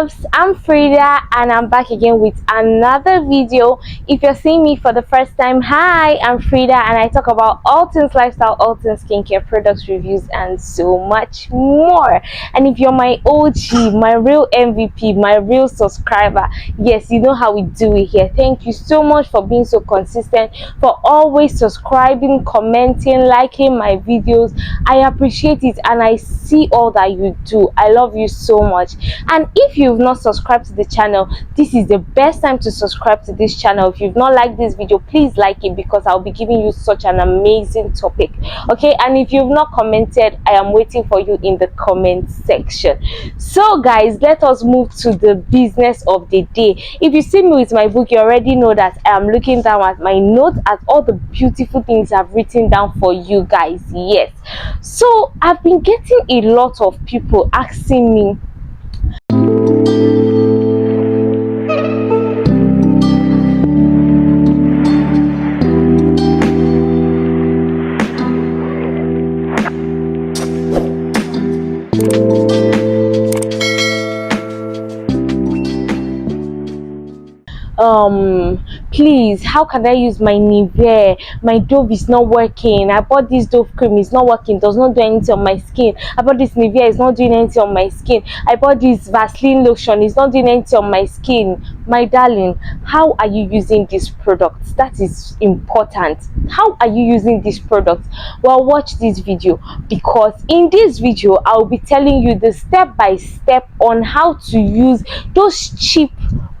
loves, I'm Frida and I'm back again with another video. If you're seeing me for the first time, hi, I'm Frida and I talk about all things lifestyle, all things skincare, products, reviews and so much more. And if you're my OG, my real MVP, my real subscriber, yes, you know how we do it here. Thank you so much for being so consistent, for always subscribing, commenting, liking my videos. I appreciate it and I see all that you do. I love you so much. And if you've not subscribed to the channel, this is the best time to subscribe to this channel. If you've not liked this video, please like it because I'll be giving you such an amazing topic. Okay, and if you've not commented, I am waiting for you in the comment section. So guys, let us move to the business of the day. If you see me with my book, you already know that I am looking down at my notes at all the beautiful things I've written down for you guys. Yes, so I've been getting a lot of people asking me, please, how can I use my Nivea? My Dove is not working. I bought this Dove cream, it's not working, does not do anything on my skin. I bought this Nivea, it's not doing anything on my skin. I bought this Vaseline lotion, it's not doing anything on my skin. My darling, how are you using these products? That is important. How are you using these products? Well, watch this video because in this video I'll be telling you the step by step on how to use those cheap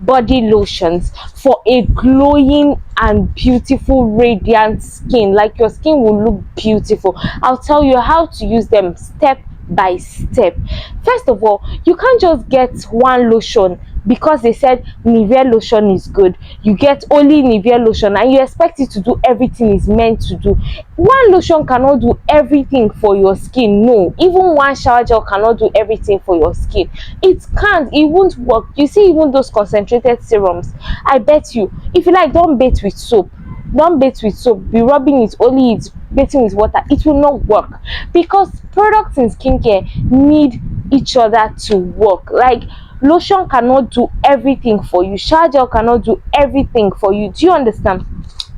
body lotions for a glowing and beautiful radiant skin. Like your skin will look beautiful. I'll tell you how to use them step by step. First of all, you can't just get one lotion because they said Nivea lotion is good. You get only Nivea lotion and you expect it to do everything it's meant to do. One lotion cannot do everything for your skin. No, even one shower gel cannot do everything for your skin. It can't, it won't work. You see, even those concentrated serums, I bet you, if you like, don't bathe with soap. Don't bathe with soap, be rubbing it, only it's bathing with water. It will not work because products in skincare need each other to work. Like lotion cannot do everything for you, shower gel cannot do everything for you. Do you understand?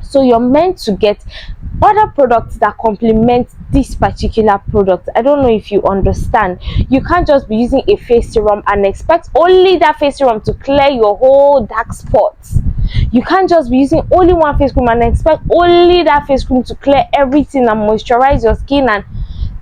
So you're meant to get other products that complement this particular product. I don't know if you understand. You can't just be using a face serum and expect only that face serum to clear your whole dark spots. You can't just be using only one face cream and expect only that face cream to clear everything and moisturize your skin, and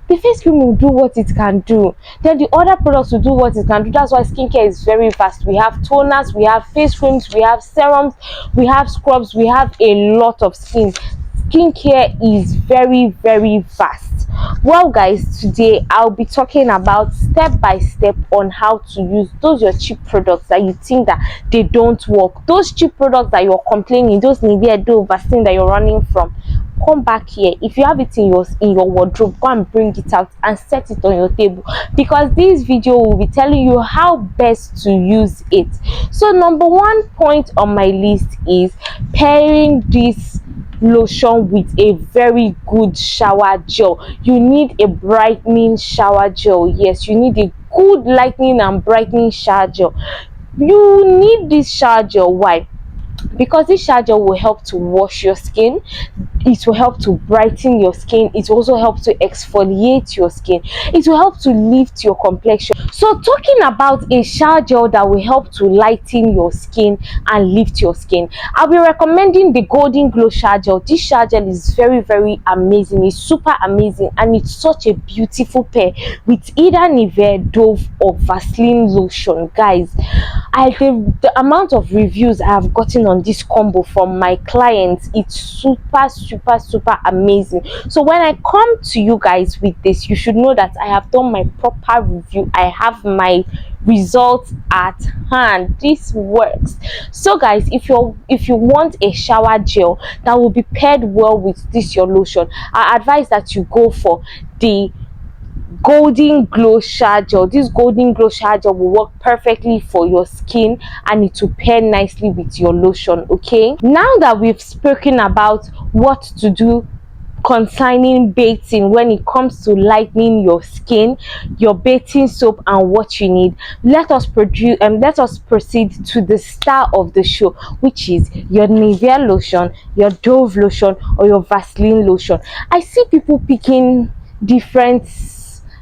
the face cream will do what it can do, then the other products will do what it can do. That's why skincare is very vast. We have toners, we have face creams, we have serums, we have scrubs, we have a lot of skincare is very vast. Well guys, today I'll be talking about step by step on how to use those your cheap products that you think that they don't work. Those cheap products that you're complaining, those Nivea, Dove, Vaseline that you're running from, come back here. If you have it in your wardrobe, go and bring it out and set it on your table because this video will be telling you how best to use it. So number one point on my list is pairing this lotion with a very good shower gel. You need a brightening shower gel. Yes, you need a good lightening and brightening shower gel. You need this shower gel. Why? Because this shower gel will help to wash your skin, it will help to brighten your skin, it will also help to exfoliate your skin, it will help to lift your complexion. So talking about a shower gel that will help to lighten your skin and lift your skin, I'll be recommending the Golden Glow shower gel. This shower gel is very amazing. It's super amazing and it's such a beautiful pair with either Nivea, Dove or Vaseline lotion. Guys, the amount of reviews I have gotten on this combo from my clients, it's super amazing. So when I come to you guys with this, you should know that I have done my proper review. I have my results at hand. This works. So guys, if you want a shower gel that will be paired well with this your lotion, I advise that you go for the Golden Glow shower gel. This Golden Glow shower gel will work perfectly for your skin and it will pair nicely with your lotion. Okay, now that we've spoken about what to do concerning bathing. When it comes to lightening your skin, your bathing soap and what you need, let us proceed to the star of the show, which is your Nivea lotion, your Dove lotion, or your Vaseline lotion. I see people picking different,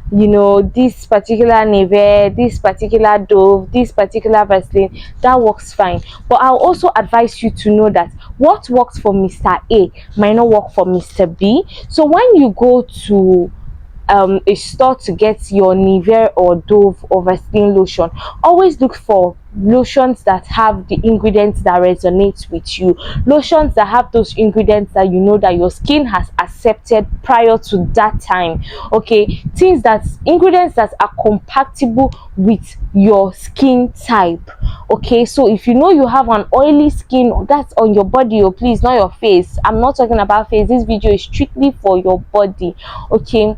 this particular Nivea, this particular Dove, this particular Vaseline. That works fine, but I'll also advise you to know that what works for Mr. A might not work for Mr. B. So when you go to a store to get your Nivea or Dove or Vaseline lotion, always look for lotions that have the ingredients that resonate with you, lotions that have those ingredients that you know that your skin has accepted prior to that time. Okay, ingredients that are compatible with your skin type. Okay, so if you know you have an oily skin, that's on your body, or please, not your face. I'm not talking about face. This video is strictly for your body. Okay,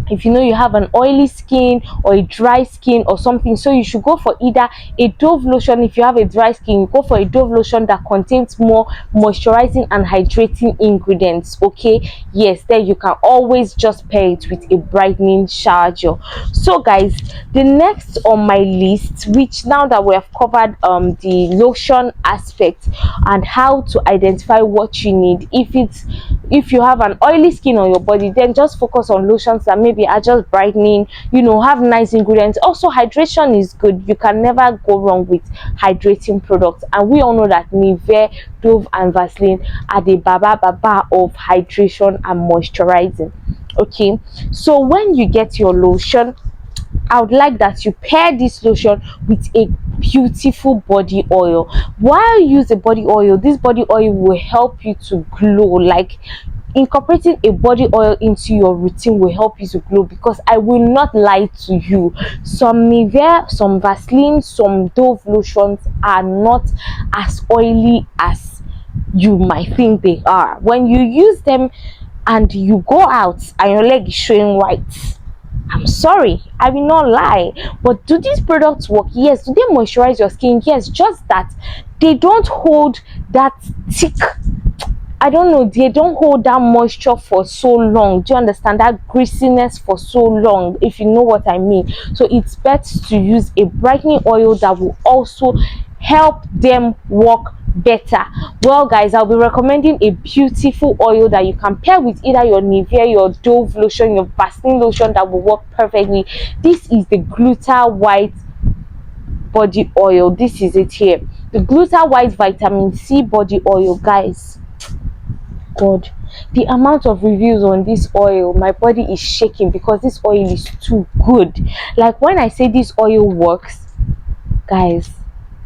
if you know you have an oily skin or a dry skin or something, so you should go for either a Dove lotion. If you have a dry skin, you go for a Dove lotion that contains more moisturizing and hydrating ingredients. Okay, yes, then you can always just pair it with a brightening shower gel. So guys, the next on my list, which now that we have covered the lotion aspect and how to identify what you need, if you have an oily skin on your body, then just focus on lotions that maybe are just brightening, have nice ingredients. Also, hydration is good. You can never go wrong with hydrating products, and we all know that Nivea, Dove and Vaseline are the baba of hydration and moisturizing. Okay, so when you get your lotion, I would like that you pair this lotion with a beautiful body oil. While you use a body oil, this body oil will help you to glow. Like, incorporating a body oil into your routine will help you to glow, because I will not lie to you, some Nivea, some Vaseline, some Dove lotions are not as oily as you might think they are. When you use them and you go out and your leg is showing white, I'm sorry, I will not lie. But do these products work? Yes. Do they moisturize your skin? Yes. Just that they don't hold that thick, I don't know, they don't hold that moisture for so long. Do you understand? That greasiness for so long, if you know what I mean. So it's best to use a brightening oil that will also help them work better. Well guys, I'll be recommending a beautiful oil that you can pair with either your Nivea, your Dove lotion, your Vaseline lotion, that will work perfectly. This is the Gluta White body oil. This is it here, the Gluta White vitamin C body oil. Guys, God, the amount of reviews on this oil, my body is shaking, because this oil is too good. Like, when I say this oil works, guys,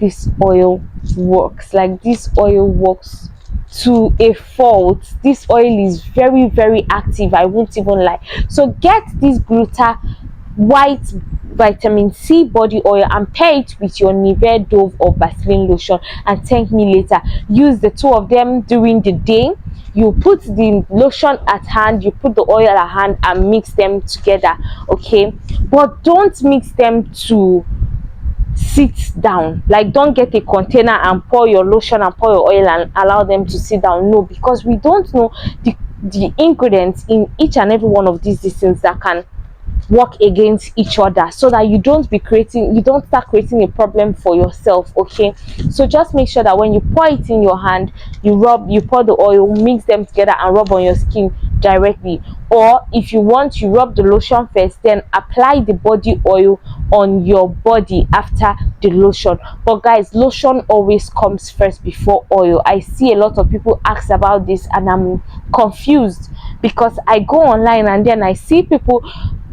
this oil works. Like, this oil works to a fault. This oil is very, very active, I won't even lie. So get this Gluta White vitamin C body oil and pair it with your Nivea, Dove or Vaseline lotion, and thank me later. Use the two of them during the day. You put the lotion at hand, you put the oil at hand, and mix them together. Okay, but don't mix them to sit down. Like, don't get a container and pour your lotion and pour your oil and allow them to sit down. No, because we don't know the ingredients in each and every one of these things that can work against each other, so that you don't start creating a problem for yourself. Okay, so just make sure that when you pour it in your hand, you pour the oil, mix them together and rub on your skin directly. Or if you want, you rub the lotion first, then apply the body oil on your body after the lotion. But guys, lotion always comes first before oil. I see a lot of people ask about this and I'm confused, because I go online and then I see people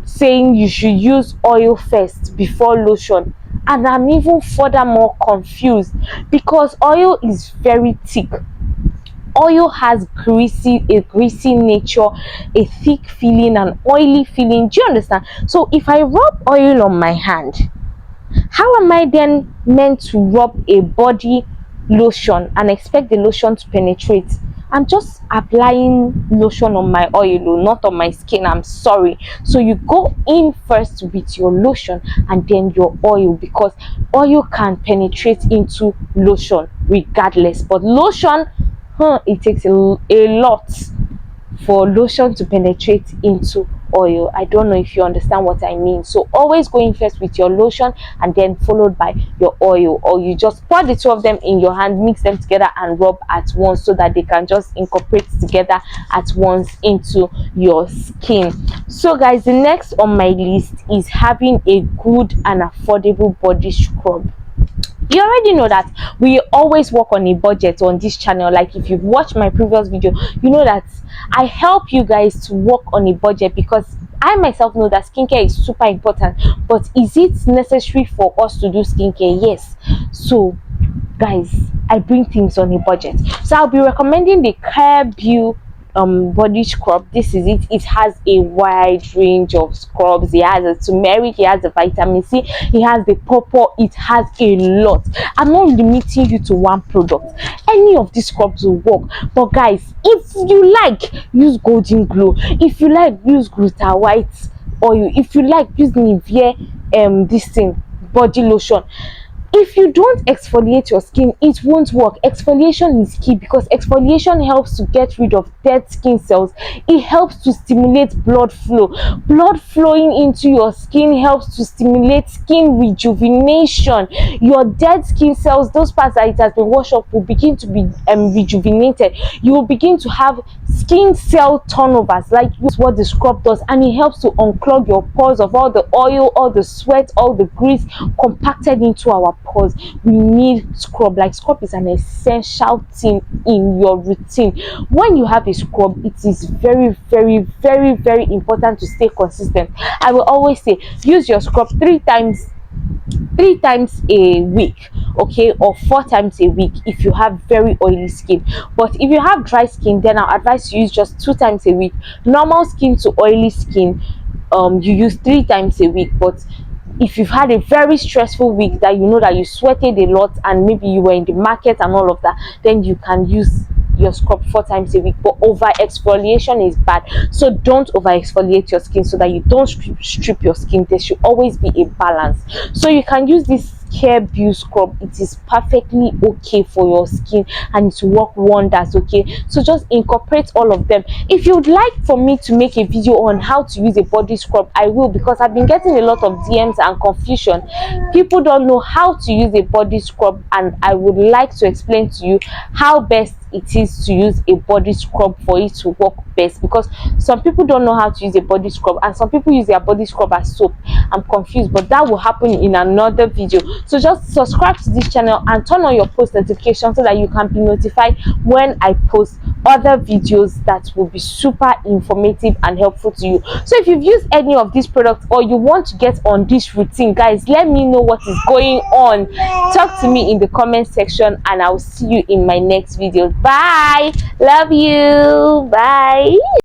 saying you should use oil first before lotion, and I'm even furthermore confused, because oil is very thick. Oil has a greasy nature, a thick feeling, an oily feeling. Do you understand? So if I rub oil on my hand, how am I then meant to rub a body lotion and expect the lotion to penetrate? I'm just applying lotion on my oil, not on my skin. I'm sorry. So you go in first with your lotion and then your oil, because oil can penetrate into lotion regardless, but lotion, it takes a lot for lotion to penetrate into oil. I don't know if you understand what I mean. So always going first with your lotion and then followed by your oil, or you just pour the two of them in your hand, mix them together and rub at once so that they can just incorporate together at once into your skin. So guys, the next on my list is having a good and affordable body scrub. You already know that we always work on a budget on this channel. Like if you've watched my previous video, you know that I help you guys to work on a budget, because I myself know that skincare is super important. But is it necessary for us to do skincare? Yes. So guys, I bring things on a budget. So I'll be recommending the Care body scrub. This is it. It has a wide range of scrubs. It has a turmeric, it has a vitamin C, it has the purple, it has a lot. I'm not limiting you to one product. Any of these scrubs will work. But guys, if you like, use golden glow. If you like, use gluta white oil. If you like, use Nivea this thing, body lotion. If you don't exfoliate your skin, it won't work. Exfoliation is key, because exfoliation helps to get rid of dead skin cells. It helps to stimulate blood flow. Blood flowing into your skin helps to stimulate skin rejuvenation. Your dead skin cells, those parts that it has been washed up, will begin to be rejuvenated. You will begin to have skin cell turnovers. Like, that's what the scrub does, and it helps to unclog your pores of all the oil, all the sweat, all the grease compacted into our pores. We need scrub. Like, scrub is an essential thing in your routine. When you have a scrub, it is very, very, very, very important to stay consistent. I will always say, use your scrub three times a week, okay, or 4 times a week if you have very oily skin. But if you have dry skin, then I'll advise you use just 2 times a week. Normal skin to oily skin, you use 3 times a week. But if you've had a very stressful week, that you know that you sweated a lot and maybe you were in the market and all of that, then you can use your scrub 4 times a week. But over exfoliation is bad, so don't over exfoliate your skin, so that you don't strip your skin. There should always be a balance. So you can use this Care scrub. It is perfectly okay for your skin and it will work wonders. Okay, so just incorporate all of them. If you'd like for me to make a video on how to use a body scrub, I will, because I've been getting a lot of DMs and confusion. People don't know how to use a body scrub, and I would like to explain to you how best it is to use a body scrub for it to work best, because some people don't know how to use a body scrub and some people use their body scrub as soap. I'm confused, but that will happen in another video. So just subscribe to this channel and turn on your post notifications so that you can be notified when I post other videos that will be super informative and helpful to you. So if you've used any of these products or you want to get on this routine, guys, let me know what is going on. Talk to me in the comment section, and I'll see you in my next video. Bye. Love you. Bye.